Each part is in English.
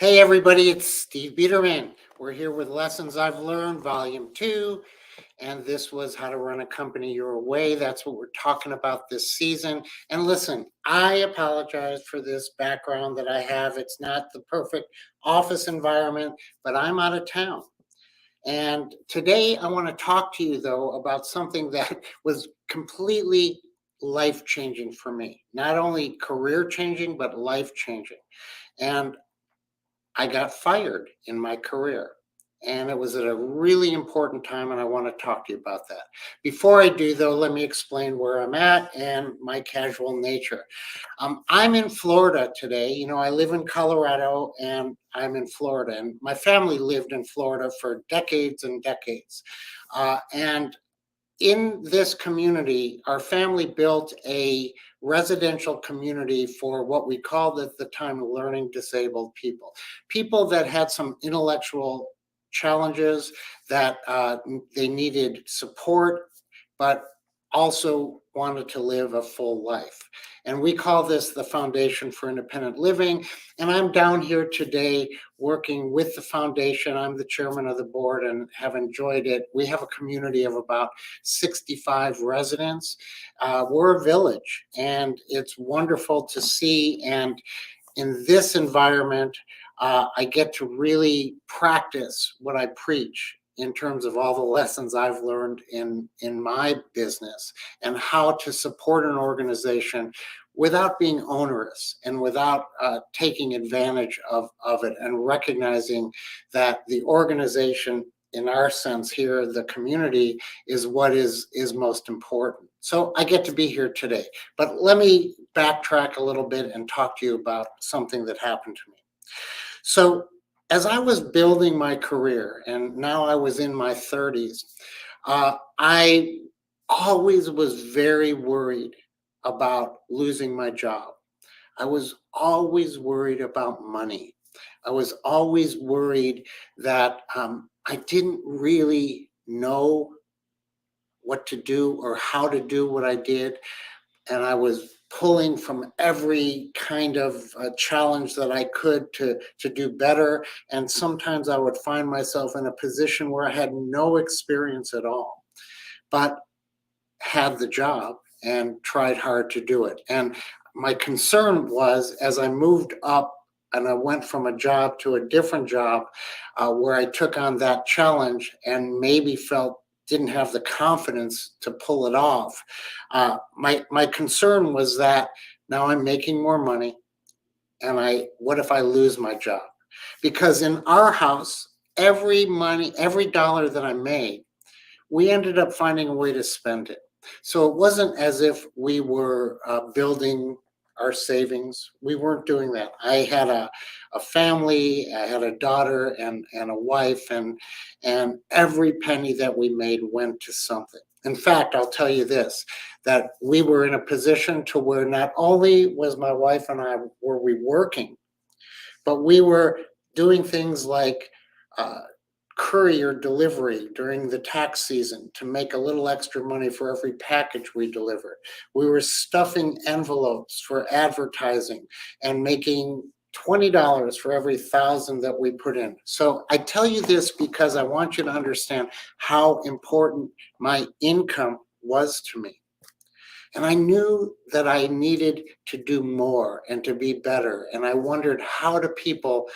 Hey everybody, it's Steve Biederman. We're here with Lessons I've Learned, Volume 2, and this was How to Run a Company Your Way. That's what we're talking about this season. And listen, I apologize for this background that I have. It's not the perfect office environment, but I'm out of town. And today I want to talk to you, though, about something that was completely life changing for me. Not only career changing, but life changing. And I got fired in my career. And it was at a really important time, and I want to talk to you about that. Before I do, though, let me explain where I'm at and my casual nature. I'm in Florida today. You know, I live in Colorado and I'm in Florida, and my family lived in Florida for decades and decades. And in this community, our family built a residential community for what we called at the time learning disabled people, people that had some intellectual challenges that they needed support, but also wanted to live a full life. And we call this the Foundation for Independent Living. And I'm down here today working with the foundation. I'm the chairman of the board and have enjoyed it. We have a community of about 65 residents. We're a village, and it's wonderful to see. And in this environment, I get to really practice what I preach in terms of all the lessons I've learned in my business and how to support an organization without being onerous and without taking advantage of it, and recognizing that the organization, in our sense here, the community, is what is most important. So I get to be here today. But let me backtrack a little bit and talk to you about something that happened to me. So as I was building my career, and now I was in my 30s, I always was very worried about losing my job. I was always worried about money. I was always worried that I didn't really know what to do or how to do what I did. And I was pulling from every kind of challenge that I could to do better. And sometimes I would find myself in a position where I had no experience at all, but had the job and tried hard to do it. And my concern was, as I moved up and I went from a job to a different job, where I took on that challenge and maybe felt didn't have the confidence to pull it off. My concern was that now I'm making more money, and what if I lose my job? Because in our house, every dollar that I made, we ended up finding a way to spend it. So it wasn't as if we were building our savings. We weren't doing that. I had a family, I had a daughter and a wife, and every penny that we made went to something. In fact, I'll tell you this, that we were in a position to where not only was my wife and I were we working, but we were doing things like uh, courier delivery during the tax season to make a little extra money for every package we delivered. We were stuffing envelopes for advertising and making $20 for every 1,000 that we put in. So I tell you this because I want you to understand how important my income was to me. And I knew that I needed to do more and to be better. And I wondered, how do people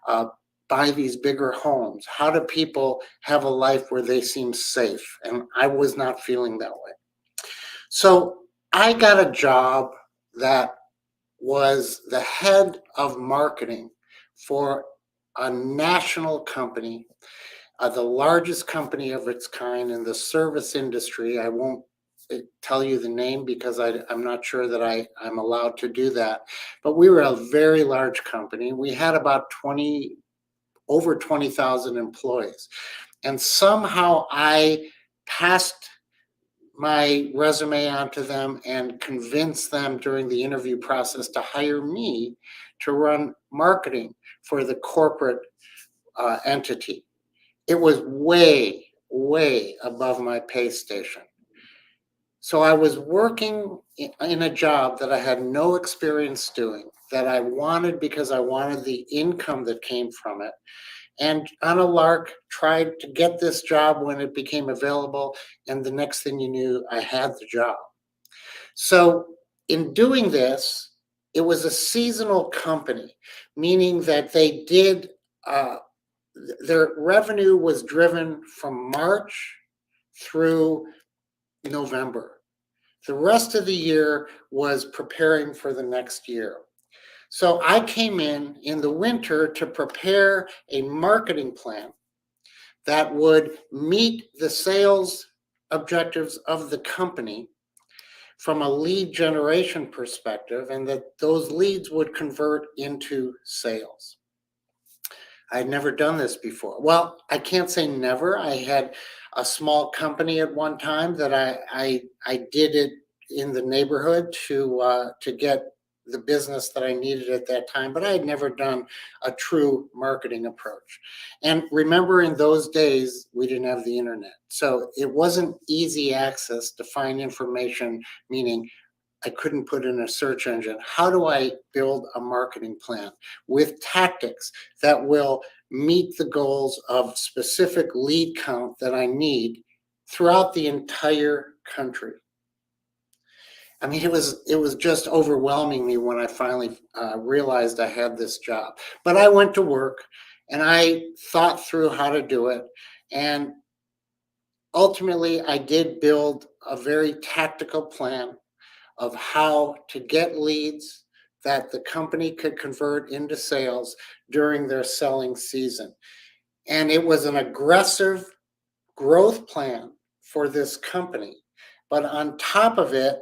uh, buy these bigger homes? How do people have a life where they seem safe? And I was not feeling that way. So I got a job that was the head of marketing for a national company, the largest company of its kind in the service industry. I won't tell you the name because I'm not sure that I'm allowed to do that. But we were a very large company. We had about over 20,000 employees. And somehow I passed my resume onto them and convinced them during the interview process to hire me to run marketing for the corporate entity. It was way, way above my pay station. So I was working in a job that I had no experience doing. that I wanted because I wanted the income that came from it. And on a lark, tried to get this job when it became available. And the next thing you knew, I had the job. So in doing this, it was a seasonal company, meaning that they did, their revenue was driven from March through November. The rest of the year was preparing for the next year. So I came in the winter to prepare a marketing plan that would meet the sales objectives of the company from a lead generation perspective, and that those leads would convert into sales. I had never done this before. Well, I can't say never. I had a small company at one time that I did it in the neighborhood to get the business that I needed at that time, but I had never done a true marketing approach. And remember, in those days, we didn't have the internet, so it wasn't easy access to find information. Meaning, I couldn't put in a search engine. How do I build a marketing plan with tactics that will meet the goals of specific lead count that I need throughout the entire country? I mean, it was just overwhelming me when I finally realized I had this job. But I went to work and I thought through how to do it. And ultimately, I did build a very tactical plan of how to get leads that the company could convert into sales during their selling season. And it was an aggressive growth plan for this company. But on top of it,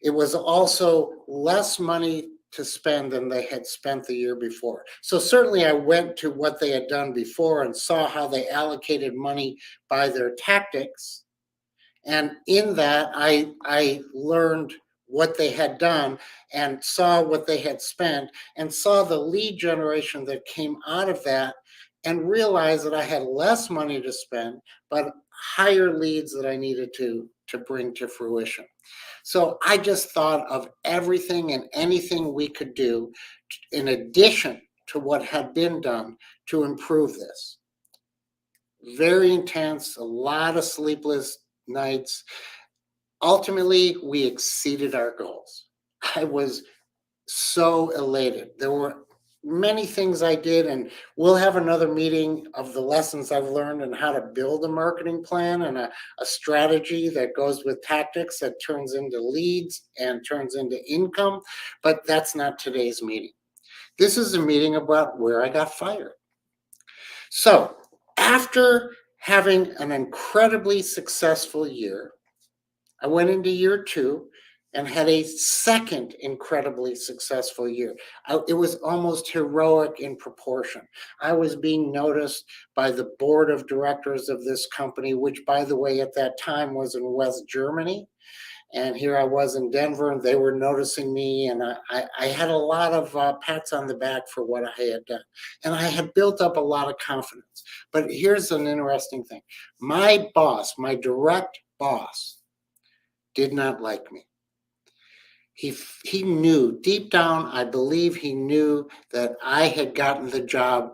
it was also less money to spend than they had spent the year before. So certainly I went to what they had done before and saw how they allocated money by their tactics. And in that, I learned what they had done and saw what they had spent and saw the lead generation that came out of that, and realized that I had less money to spend, but higher leads that I needed to bring to fruition. So I just thought of everything and anything we could do in addition to what had been done to improve this. Very intense, a lot of sleepless nights. Ultimately, we exceeded our goals. I was so elated. There were many things I did, and we'll have another meeting of the lessons I've learned and how to build a marketing plan and a strategy that goes with tactics that turns into leads and turns into income. But that's not today's meeting. This is a meeting about where I got fired. So, after having an incredibly successful year, I went into year two and had a second incredibly successful year. It was almost heroic in proportion. I was being noticed by the board of directors of this company, which, by the way, at that time was in West Germany. And here I was in Denver, and they were noticing me. And I had a lot of pats on the back for what I had done. And I had built up a lot of confidence. But here's an interesting thing. My boss, my direct boss, did not like me. He knew deep down, I believe he knew that I had gotten the job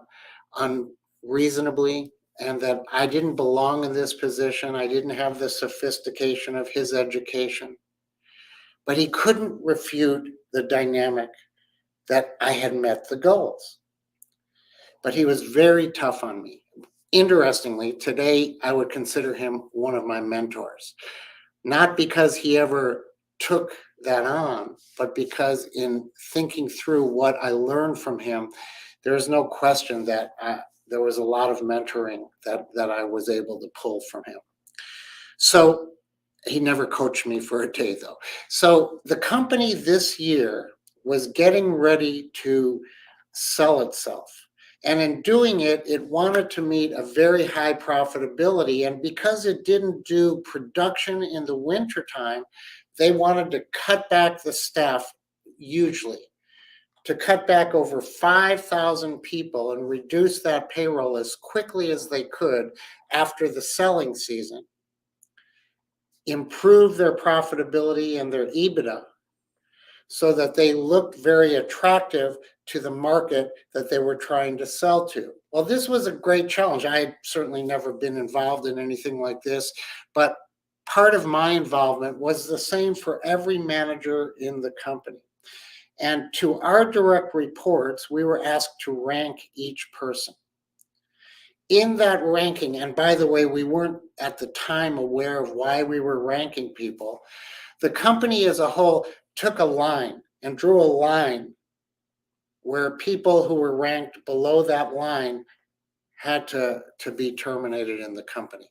unreasonably and that I didn't belong in this position. I didn't have the sophistication of his education. But he couldn't refute the dynamic that I had met the goals. But he was very tough on me. Interestingly, today I would consider him one of my mentors. Not because he ever took that on, but because in thinking through what I learned from him, there's no question that there was a lot of mentoring that I was able to pull from him. So he never coached me for a day, though. So the company this year was getting ready to sell itself. And in doing it, it wanted to meet a very high profitability. And because it didn't do production in the wintertime, they wanted to cut back the staff hugely, to cut back over 5,000 people and reduce that payroll as quickly as they could after the selling season, improve their profitability and their EBITDA so that they looked very attractive to the market that they were trying to sell to. Well, this was a great challenge. I had certainly never been involved in anything like this, but part of my involvement was the same for every manager in the company. And to our direct reports, we were asked to rank each person. In that ranking, and by the way, we weren't at the time aware of why we were ranking people, the company as a whole took a line and drew a line where people who were ranked below that line had to be terminated in the company.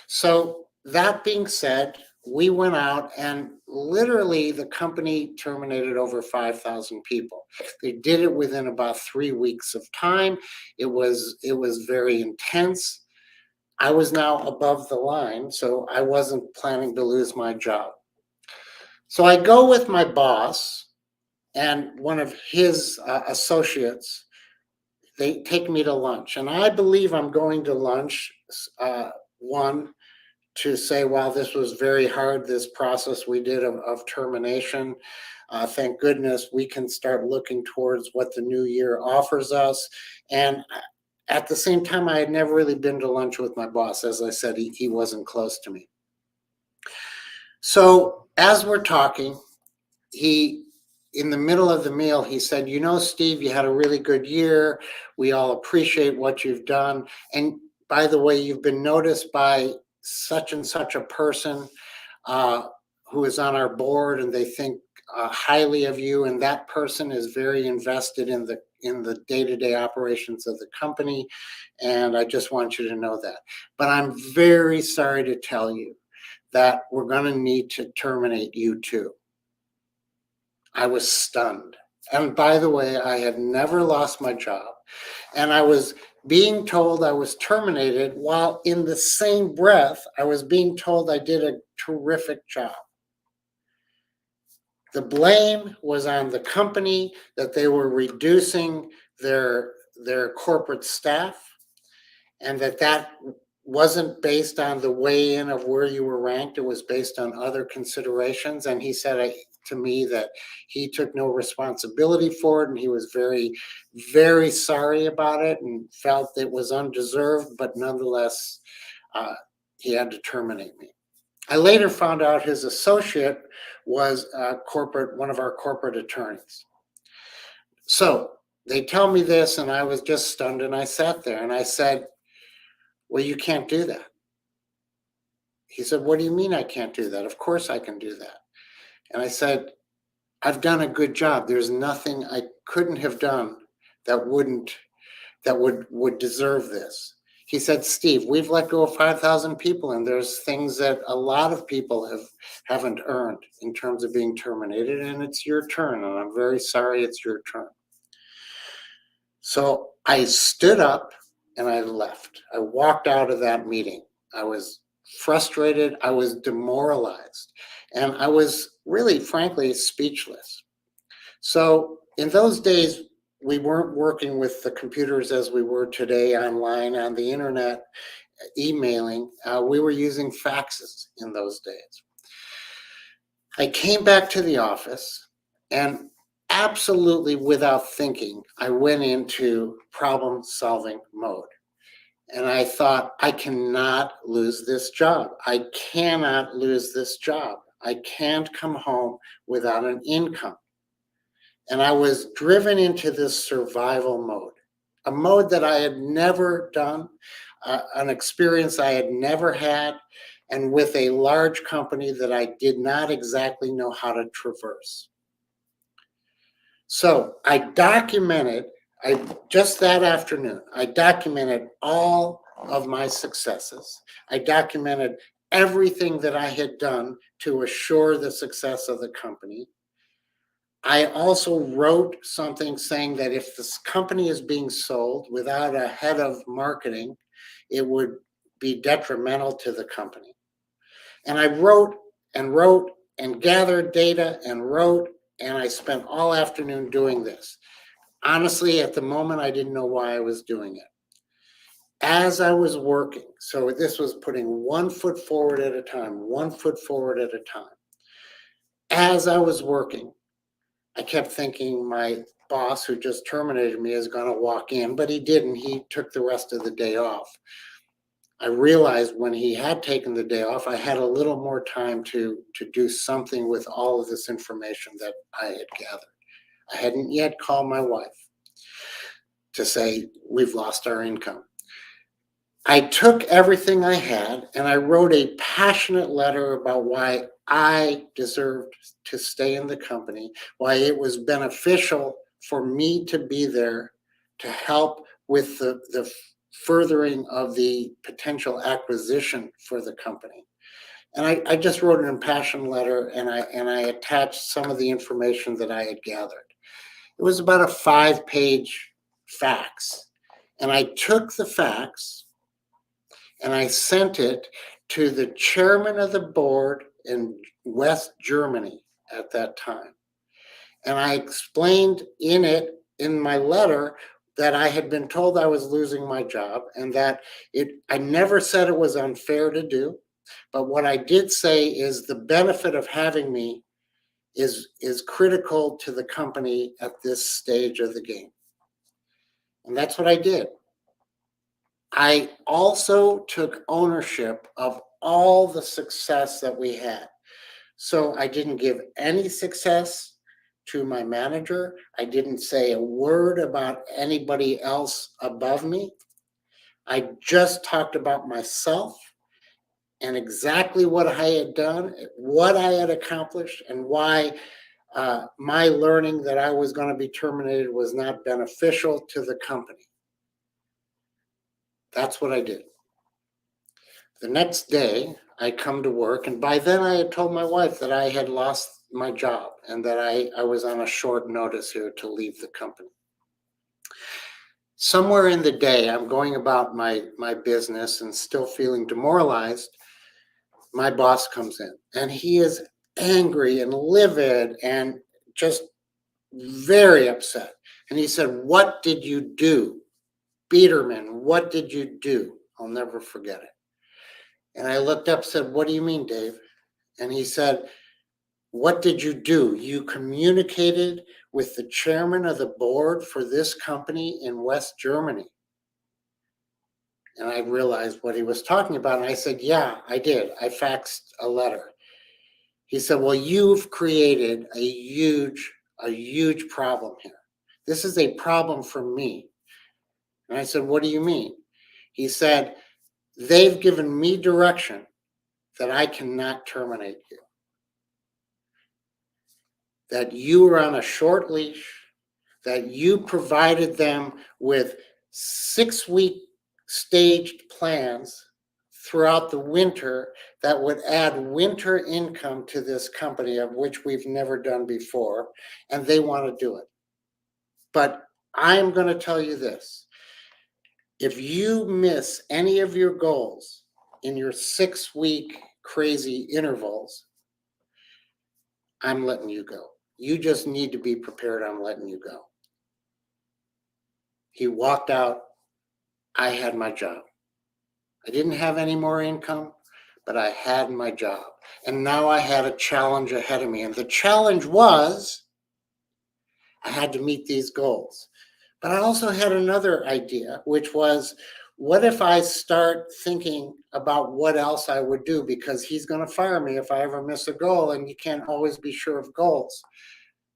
So that being said, we went out and literally the company terminated over 5,000 people. They did it within about 3 weeks of time. It was very intense. I was now above the line, so I wasn't planning to lose my job. So I go with my boss and one of his associates. They take me to lunch, and I believe I'm going to lunch. One, to say, wow, this was very hard, this process we did of termination. Thank goodness we can start looking towards what the new year offers us. And at the same time, I had never really been to lunch with my boss. As I said, he wasn't close to me. So as we're talking, in the middle of the meal, he said, you know, Steve, you had a really good year. We all appreciate what you've done. And by the way, you've been noticed by such and such a person who is on our board, and they think highly of you. And that person is very invested in the day-to-day operations of the company. And I just want you to know that. But I'm very sorry to tell you that we're going to need to terminate you too. I was stunned. And by the way, I had never lost my job. And I was being told I was terminated, while in the same breath, I was being told I did a terrific job. The blame was on the company, that they were reducing their corporate staff, and that wasn't based on the weigh-in of where you were ranked. It was based on other considerations. And he said to me that he took no responsibility for it, and he was very, very sorry about it and felt it was undeserved, but nonetheless, he had to terminate me. I later found out his associate was one of our corporate attorneys. So they tell me this, and I was just stunned, and I sat there and I said, well, you can't do that. He said, what do you mean I can't do that? Of course I can do that. And I said, I've done a good job. There's nothing I couldn't have done that would deserve this. He said, Steve, we've let go of 5,000 people, and there's things that a lot of people haven't earned in terms of being terminated, and it's your turn, and I'm very sorry it's your turn. So I stood up and I left. I walked out of that meeting. I was frustrated. I was demoralized. And I was really, frankly, speechless. So in those days, we weren't working with the computers as we were today, online, on the internet, emailing. We were using faxes in those days. I came back to the office, and absolutely without thinking, I went into problem-solving mode. And I thought, I cannot lose this job. I cannot lose this job. I can't come home without an income. And I was driven into this survival mode, a mode that I had never done, an experience I had never had, and with a large company that I did not exactly know how to traverse. So I documented, just that afternoon, I documented all of my successes. I documented everything that I had done to assure the success of the company. I also wrote something saying that if this company is being sold without a head of marketing, it would be detrimental to the company. And I wrote and gathered data and wrote, and I spent all afternoon doing this. Honestly, at the moment, I didn't know why I was doing it. As I was working, so this was putting 1 foot forward at a time, 1 foot forward at a time. As I was working, I kept thinking my boss who just terminated me is going to walk in, but he didn't. He took the rest of the day off. I realized when he had taken the day off, I had a little more time to do something with all of this information that I had gathered. I hadn't yet called my wife to say, we've lost our income. I took everything I had and I wrote a passionate letter about why I deserved to stay in the company, why it was beneficial for me to be there to help with the furthering of the potential acquisition for the company. And I just wrote an impassioned letter and I attached some of the information that I had gathered. It was about a 5-page fax. And I took the fax and I sent it to the chairman of the board in West Germany at that time. And I explained in my letter, that I had been told I was losing my job and that I never said it was unfair to do. But what I did say is the benefit of having me is critical to the company at this stage of the game. And that's what I did. I also took ownership of all the success that we had. So I didn't give any success to my manager. I didn't say a word about anybody else above me. I just talked about myself and exactly what I had done, what I had accomplished, and why my learning that I was going to be terminated was not beneficial to the company. That's what I did. The next day, I come to work, and by then I had told my wife that I had lost my job and that I was on a short notice here to leave the company. Somewhere in the day, I'm going about my business and still feeling demoralized. My boss comes in, and he is angry and livid and just very upset. And he said, "What did you do? Biederman, what did you do?" I'll never forget it. And I looked up and said, "What do you mean, Dave?" And he said, "What did you do? You communicated with the chairman of the board for this company in West Germany." And I realized what he was talking about. And I said, "Yeah, I did. I faxed a letter." He said, "Well, you've created a huge problem here. This is a problem for me." And I said, "What do you mean?" He said, "They've given me direction that I cannot terminate you, that you were on a short leash, that you provided them with 6-week staged plans throughout the winter that would add winter income to this company, of which we've never done before, and they want to do it. But I'm going to tell you this. If you miss any of your goals in your 6-week crazy intervals, I'm letting you go. You just need to be prepared. I'm letting you go." He walked out. I had my job. I didn't have any more income, but I had my job. And now I had a challenge ahead of me. And the challenge was I had to meet these goals. But I also had another idea, which was, what if I start thinking about what else I would do? Because he's going to fire me if I ever miss a goal, and you can't always be sure of goals.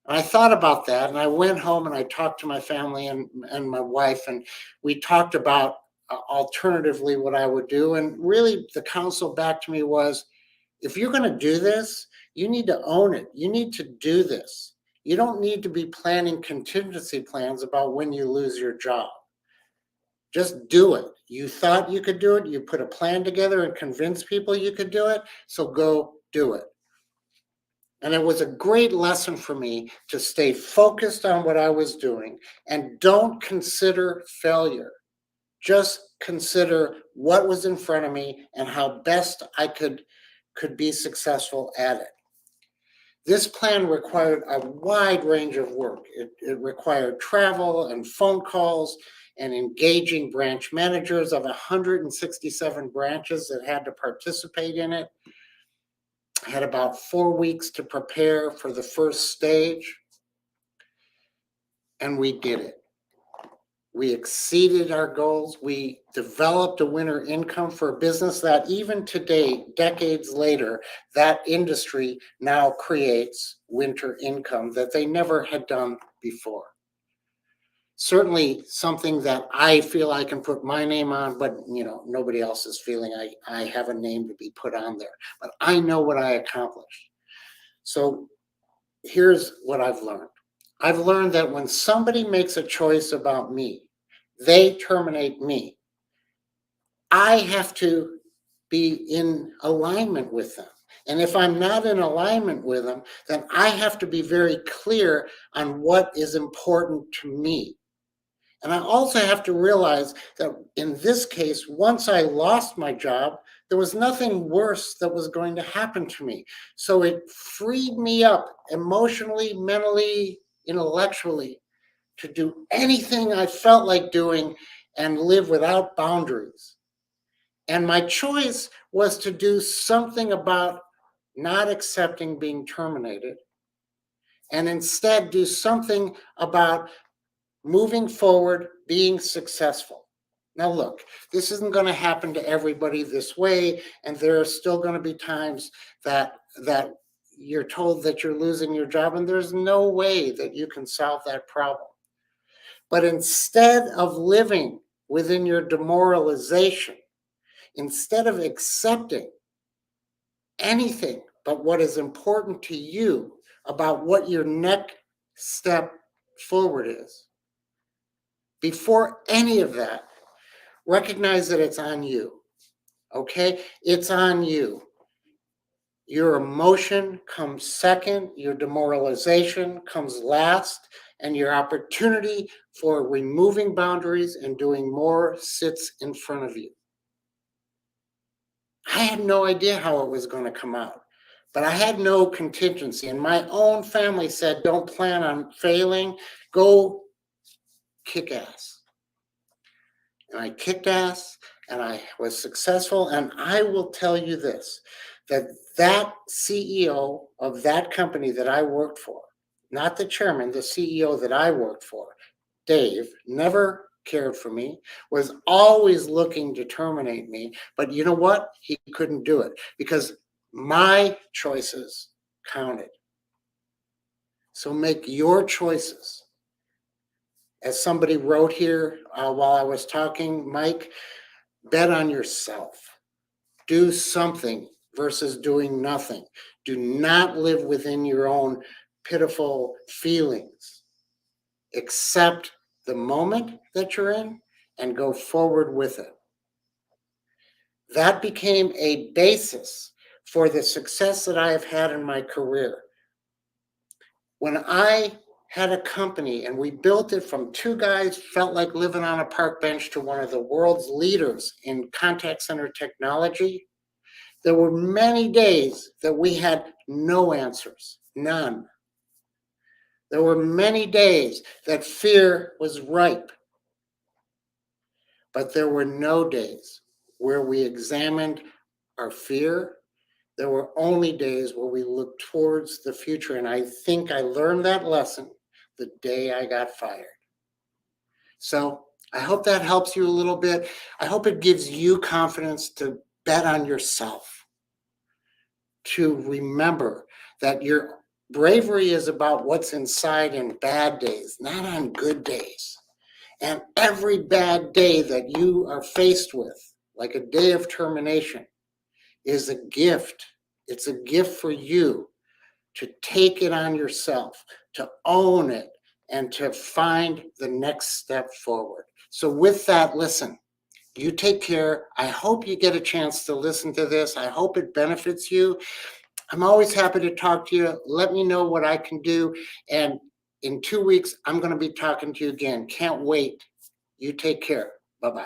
And I thought about that, and I went home and I talked to my family and my wife, and we talked about alternatively what I would do. And really, the counsel back to me was, if you're going to do this, you need to own it. You need to do this. You don't need to be planning contingency plans about when you lose your job. Just do it. You thought you could do it. You put a plan together and convinced people you could do it. So go do it. And it was a great lesson for me to stay focused on what I was doing and don't consider failure. Just consider what was in front of me and how best I could be successful at it. This plan required a wide range of work. It required travel and phone calls and engaging branch managers of 167 branches that had to participate in it. I had about 4 weeks to prepare for the first stage. and we did it. We exceeded our goals. We developed a winter income for a business that even today, decades later, that industry now creates winter income that they never had done before. Certainly something that I feel I can put my name on, but nobody else is feeling I have a name to be put on there. But I know what I accomplished. So here's what I've learned. I've learned that when somebody makes a choice about me, they terminate me, I have to be in alignment with them. And if I'm not in alignment with them, then I have to be very clear on what is important to me. And I also have to realize that in this case, once I lost my job, there was nothing worse that was going to happen to me. So it freed me up emotionally, mentally, intellectually to do anything I felt like doing and live without boundaries. And my choice was to do something about not accepting being terminated and instead do something about moving forward, being successful. Now, look, this isn't going to happen to everybody this way, and there are still going to be times that you're told that you're losing your job, and there's no way that you can solve that problem. But instead of living within your demoralization, instead of accepting anything but what is important to you about what your next step forward is, before any of that, recognize that it's on you, okay? It's on you. Your emotion comes second, your demoralization comes last, and your opportunity for removing boundaries and doing more sits in front of you. I had no idea how it was going to come out, but I had no contingency. And my own family said, don't plan on failing, go kick ass. And I kicked ass and I was successful. And I will tell you this, that CEO of that company that I worked for, not the chairman, the CEO that I worked for, Dave, never cared for me, was always looking to terminate me. But you know what? He couldn't do it because my choices counted. So make your choices. As somebody wrote here while I was talking, Mike, bet on yourself. Do something versus doing nothing. Do not live within your own pitiful feelings. Accept the moment that you're in and go forward with it. That became a basis for the success that I have had in my career. When I had a company and we built it from two guys felt like living on a park bench to one of the world's leaders in contact center technology, there were many days that we had no answers, none. There were many days that fear was ripe, but there were no days where we examined our fear. There were only days where we looked towards the future. And I think I learned that lesson the day I got fired. So I hope that helps you a little bit. I hope it gives you confidence to bet on yourself, to remember that your bravery is about what's inside in bad days, not on good days. And every bad day that you are faced with, like a day of termination, is a gift. It's a gift for you to take it on yourself, to own it, and to find the next step forward. So with that, listen, you take care. I hope you get a chance to listen to this. I hope it benefits you. I'm always happy to talk to you. Let me know what I can do. And in 2 weeks, I'm going to be talking to you again. Can't wait. You take care. Bye-bye.